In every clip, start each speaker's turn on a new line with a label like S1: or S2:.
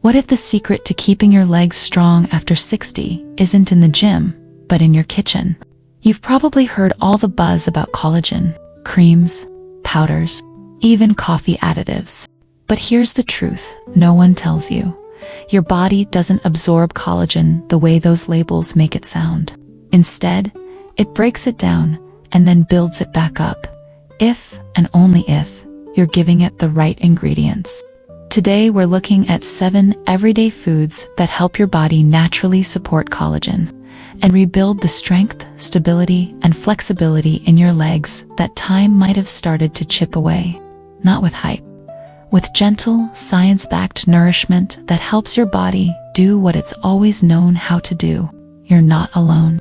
S1: What if the secret to keeping your legs strong after 60 isn't in the gym, but in your kitchen? You've probably heard all the buzz about collagen, creams, powders, even coffee additives. But here's the truth no one tells you. Your body doesn't absorb collagen the way those labels make it sound. Instead, it breaks it down and then builds it back up, if and only if you're giving it the right ingredients. Today we're looking at 7 everyday foods that help your body naturally support collagen and rebuild the strength, stability, and flexibility in your legs that time might have started to chip away. Not with hype. With gentle, science-backed nourishment that helps your body do what it's always known how to do. You're not alone.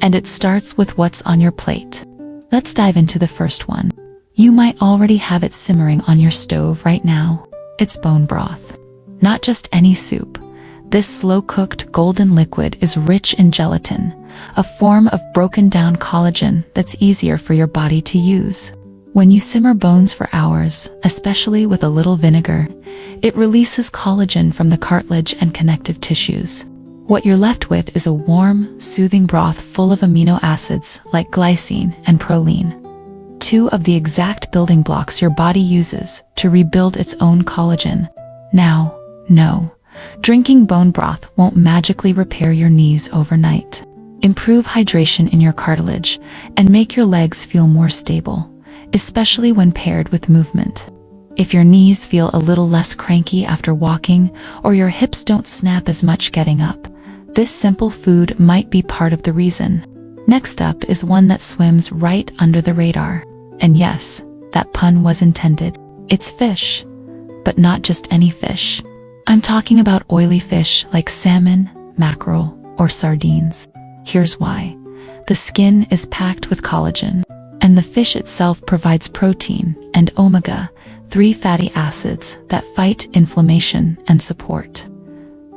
S1: And it starts with what's on your plate. Let's dive into the first one. You might already have it simmering on your stove right now. It's bone broth. Not just any soup. This slow-cooked golden liquid is rich in gelatin, a form of broken-down collagen that's easier for your body to use. When you simmer bones for hours, especially with a little vinegar, it releases collagen from the cartilage and connective tissues. What you're left with is a warm, soothing broth full of amino acids like glycine and proline, 2 of the exact building blocks your body uses to rebuild its own collagen. Now, no, drinking bone broth won't magically repair your knees overnight. Improve hydration in your cartilage and make your legs feel more stable, especially when paired with movement. If your knees feel a little less cranky after walking or your hips don't snap as much getting up, this simple food might be part of the reason. Next up is one that swims right under the radar. And yes, that pun was intended. It's fish. But not just any fish. I'm talking about oily fish like salmon, mackerel, or sardines. Here's why. The skin is packed with collagen, and the fish itself provides protein and omega-3 fatty acids that fight inflammation and support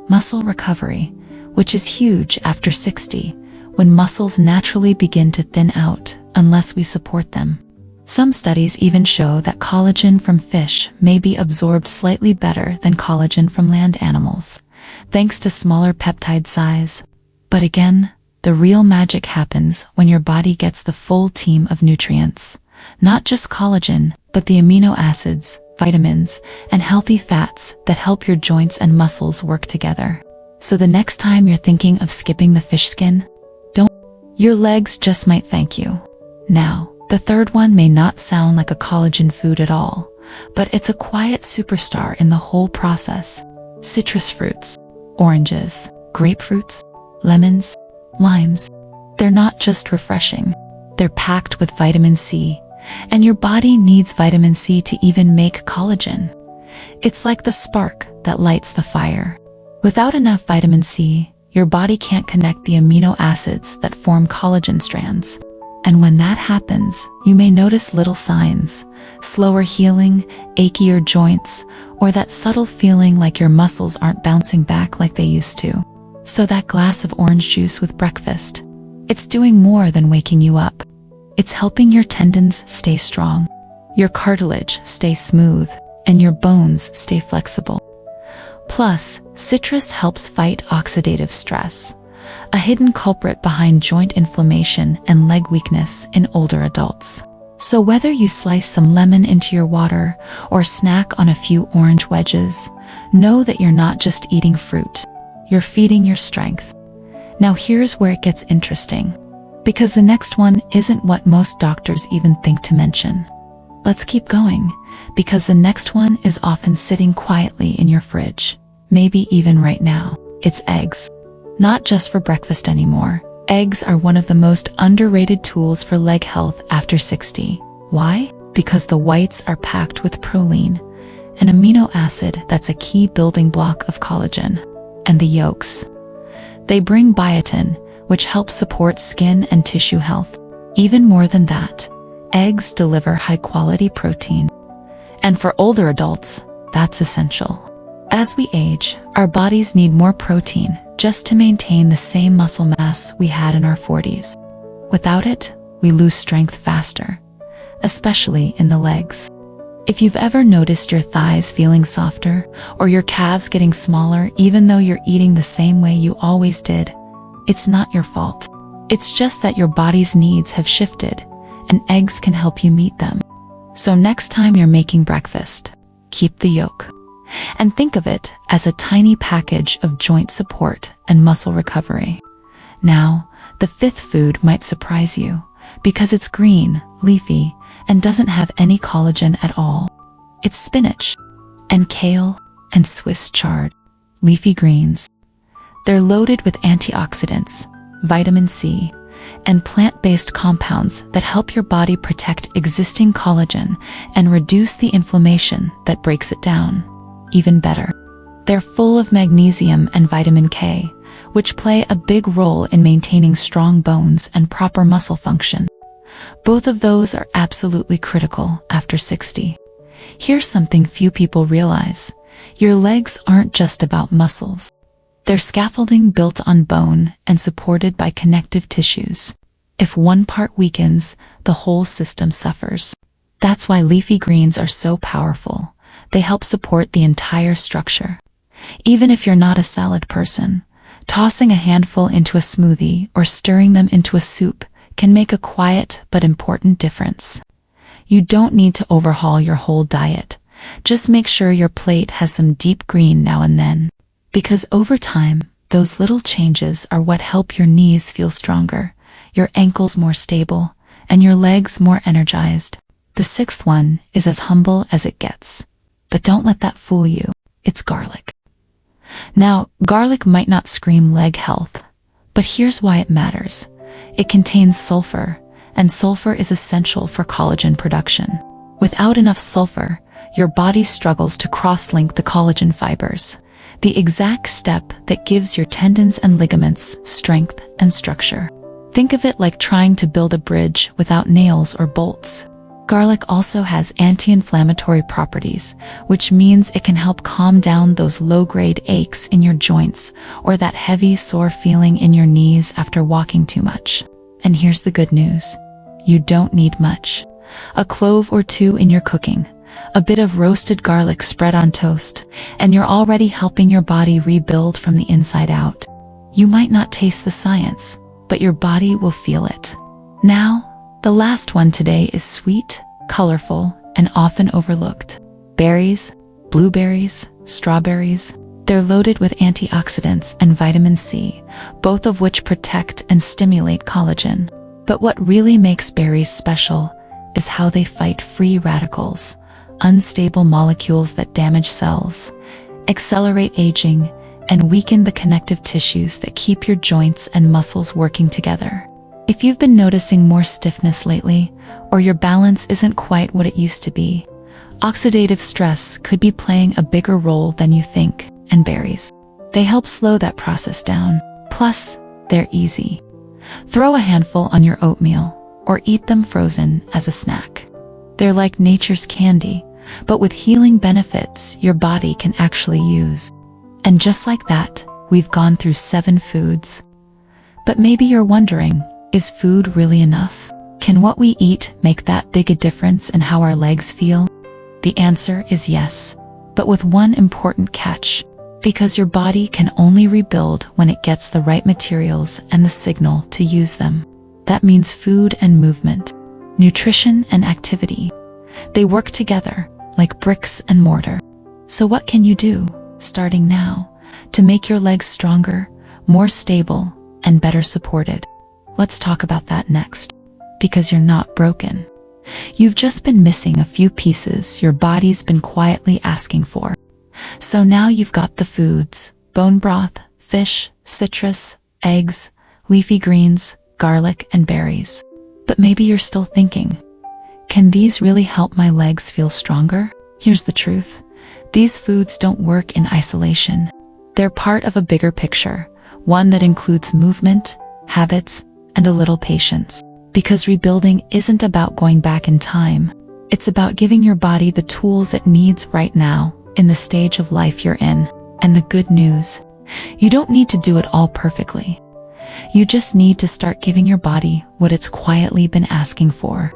S1: muscle recovery, which is huge after 60, when muscles naturally begin to thin out unless we support them. Some studies even show that collagen from fish may be absorbed slightly better than collagen from land animals, thanks to smaller peptide size. But again, the real magic happens when your body gets the full team of nutrients, not just collagen, but the amino acids, vitamins, and healthy fats that help your joints and muscles work together. So the next time you're thinking of skipping the fish skin, don't. Your legs just might thank you. Now, the third one may not sound like a collagen food at all, but it's a quiet superstar in the whole process. Citrus fruits, oranges, grapefruits, lemons, limes. They're not just refreshing. They're packed with vitamin C, and your body needs vitamin C to even make collagen. It's like the spark that lights the fire. Without enough vitamin C, your body can't connect the amino acids that form collagen strands. And when that happens, you may notice little signs, slower healing, achier joints, or that subtle feeling like your muscles aren't bouncing back like they used to. So that glass of orange juice with breakfast, it's doing more than waking you up. It's helping your tendons stay strong, your cartilage stay smooth, and your bones stay flexible. Plus, citrus helps fight oxidative stress, a hidden culprit behind joint inflammation and leg weakness in older adults. So whether you slice some lemon into your water or snack on a few orange wedges, know that you're not just eating fruit, you're feeding your strength. Now here's where it gets interesting, because the next one isn't what most doctors even think to mention. Let's keep going, because the next one is often sitting quietly in your fridge, maybe even right now. It's eggs. Not just for breakfast anymore. Eggs are one of the most underrated tools for leg health after 60. Why? Because the whites are packed with proline, an amino acid that's a key building block of collagen. And the yolks. They bring biotin, which helps support skin and tissue health. Even more than that, eggs deliver high-quality protein. And for older adults, that's essential. As we age, our bodies need more protein just to maintain the same muscle mass we had in our 40s. Without it, we lose strength faster, especially in the legs. If you've ever noticed your thighs feeling softer or your calves getting smaller even though you're eating the same way you always did, it's not your fault. It's just that your body's needs have shifted, and eggs can help you meet them. So next time you're making breakfast, keep the yolk. And think of it as a tiny package of joint support and muscle recovery. Now, the fifth food might surprise you because it's green, leafy, and doesn't have any collagen at all. It's spinach and kale and Swiss chard, leafy greens. They're loaded with antioxidants, vitamin C, and plant-based compounds that help your body protect existing collagen and reduce the inflammation that breaks it down. Even better, they're full of magnesium and vitamin K, which play a big role in maintaining strong bones and proper muscle function. Both of those are absolutely critical after 60. Here's something few people realize. Your legs aren't just about muscles. They're scaffolding built on bone and supported by connective tissues. If one part weakens, the whole system suffers. That's why leafy greens are so powerful. They help support the entire structure. Even if you're not a salad person, tossing a handful into a smoothie or stirring them into a soup can make a quiet but important difference. You don't need to overhaul your whole diet. Just make sure your plate has some deep green now and then. Because over time, those little changes are what help your knees feel stronger, your ankles more stable, and your legs more energized. The sixth one is as humble as it gets. But don't let that fool you. It's garlic. Now, garlic might not scream leg health, but here's why it matters. It contains sulfur, and sulfur is essential for collagen production. Without enough sulfur, your body struggles to cross-link the collagen fibers, the exact step that gives your tendons and ligaments strength and structure. Think of it like trying to build a bridge without nails or bolts. Garlic also has anti-inflammatory properties, which means it can help calm down those low-grade aches in your joints or that heavy, sore feeling in your knees after walking too much. And here's the good news. You don't need much. A clove or two in your cooking, a bit of roasted garlic spread on toast, and you're already helping your body rebuild from the inside out. You might not taste the science, but your body will feel it. Now, the last one today is sweet, colorful, and often overlooked. Berries, blueberries, strawberries. They're loaded with antioxidants and vitamin C, both of which protect and stimulate collagen. But what really makes berries special is how they fight free radicals, unstable molecules that damage cells, accelerate aging, and weaken the connective tissues that keep your joints and muscles working together. If you've been noticing more stiffness lately, or your balance isn't quite what it used to be, oxidative stress could be playing a bigger role than you think, and berries. They help slow that process down. Plus, they're easy. Throw a handful on your oatmeal, or eat them frozen as a snack. They're like nature's candy, but with healing benefits your body can actually use. And just like that, we've gone through 7 foods. But maybe you're wondering, is food really enough? Can what we eat make that big a difference in how our legs feel? The answer is yes, but with one important catch. Because your body can only rebuild when it gets the right materials and the signal to use them. That means food and movement, nutrition and activity. They work together like bricks and mortar. So what can you do, starting now, to make your legs stronger, more stable, and better supported? Let's talk about that next. Because you're not broken. You've just been missing a few pieces your body's been quietly asking for. So now you've got the foods: bone broth, fish, citrus, eggs, leafy greens, garlic, and berries. But maybe you're still thinking, can these really help my legs feel stronger? Here's the truth. These foods don't work in isolation. They're part of a bigger picture, one that includes movement, habits, and a little patience. Because rebuilding isn't about going back in time. It's about giving your body the tools it needs right now, in the stage of life you're in. And the good news, you don't need to do it all perfectly. You just need to start giving your body what it's quietly been asking for.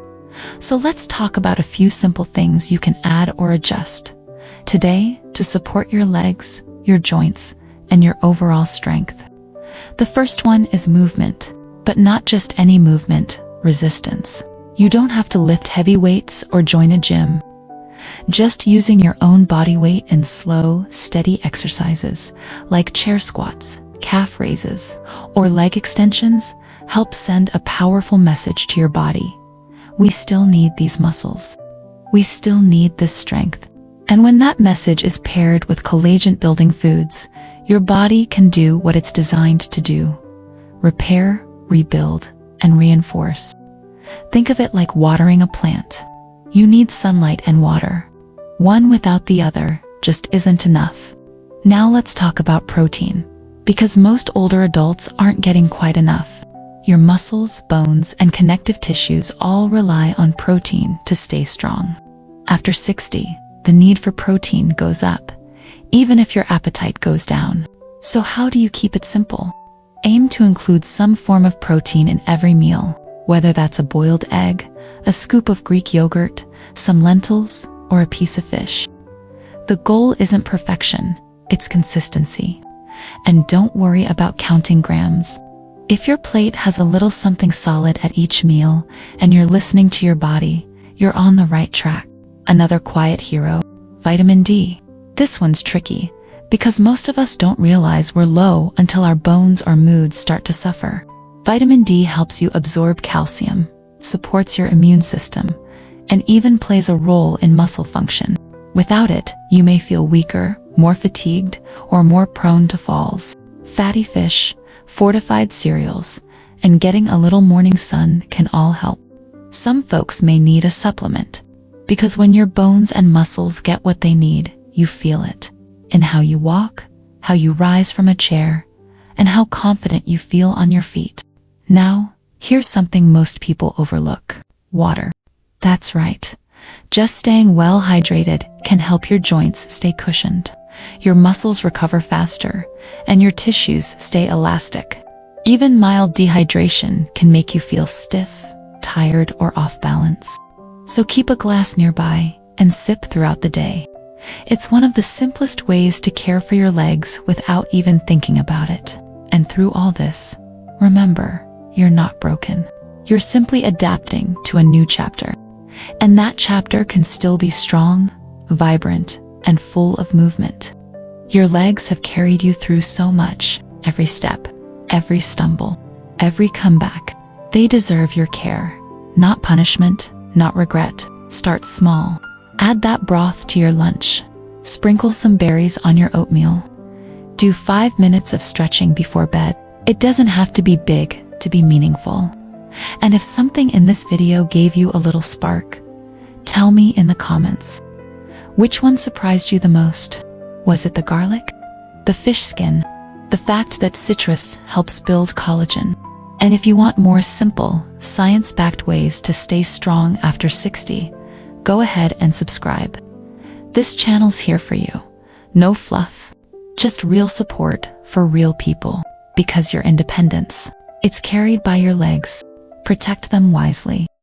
S1: So let's talk about a few simple things you can add or adjust today to support your legs, your joints, and your overall strength. The first one is movement, but not just any movement, resistance. You don't have to lift heavy weights or join a gym. Just using your own body weight in slow, steady exercises like chair squats, calf raises, or leg extensions helps send a powerful message to your body. We still need these muscles. We still need this strength. And when that message is paired with collagen-building foods, your body can do what it's designed to do: repair, rebuild, and reinforce. Think of it like watering a plant. You need sunlight and water. One without the other just isn't enough. Now let's talk about protein, because most older adults aren't getting quite enough. Your muscles, bones, and connective tissues all rely on protein to stay strong. After 60, the need for protein goes up, even if your appetite goes down. So how do you keep it simple? Aim to include some form of protein in every meal, whether that's a boiled egg, a scoop of Greek yogurt, some lentils, or a piece of fish. The goal isn't perfection, it's consistency. And don't worry about counting grams. If your plate has a little something solid at each meal and you're listening to your body, you're on the right track. Another quiet hero, vitamin D. This one's tricky, because most of us don't realize we're low until our bones or moods start to suffer. Vitamin D helps you absorb calcium, supports your immune system, and even plays a role in muscle function. Without it, you may feel weaker, more fatigued, or more prone to falls. Fatty fish, fortified cereals, and getting a little morning sun can all help. Some folks may need a supplement, because when your bones and muscles get what they need, you feel it in how you walk, how you rise from a chair, and how confident you feel on your feet. Now, here's something most people overlook: water. That's right. Just staying well hydrated can help your joints stay cushioned, your muscles recover faster, and your tissues stay elastic. Even mild dehydration can make you feel stiff, tired, or off balance. So keep a glass nearby and sip throughout the day. It's one of the simplest ways to care for your legs without even thinking about it. And through all this, remember, you're not broken. You're simply adapting to a new chapter. And that chapter can still be strong, vibrant, and full of movement. Your legs have carried you through so much, every step, every stumble, every comeback. They deserve your care, not punishment, not regret. Start small. Add that broth to your lunch. Sprinkle some berries on your oatmeal. Do 5 minutes of stretching before bed. It doesn't have to be big to be meaningful. And if something in this video gave you a little spark, tell me in the comments. Which one surprised you the most? Was it the garlic? The fish skin? The fact that citrus helps build collagen? And if you want more simple, science-backed ways to stay strong after 60, go ahead and subscribe. This channel's here for you. No fluff, just real support for real people. Because your independence, it's carried by your legs. Protect them wisely.